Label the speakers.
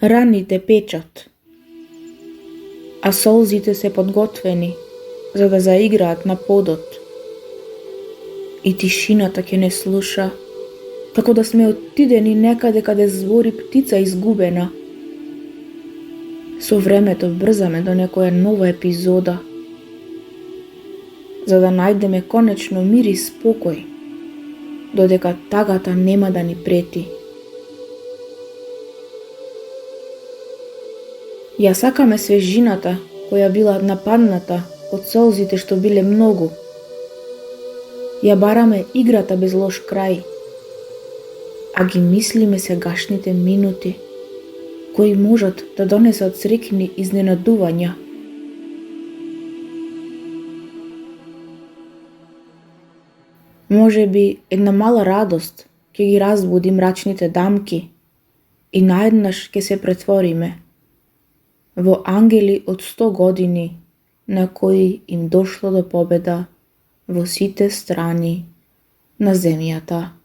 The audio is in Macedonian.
Speaker 1: Раните печат, а солзите се подготвени за да заиграат на подот. И тишината ќе не слуша, како да сме отидени некаде каде збори птица изгубена. Со времето брзаме до некоја нова епизода, за да најдеме конечно мир и спокој, додека тагата нема да ни прети. Ја сакаме свежината која била нападната од солзите што биле многу. Ја бараме играта без лош крај, а ги мислиме сегашните минути кои можат да донесат среќни изненадувања. Може би една мала радост ќе ги разбуди мрачните дамки и наеднаш ќе се претвориме во ангели од 100 години на кои им дошло до победа во сите страни на земјата.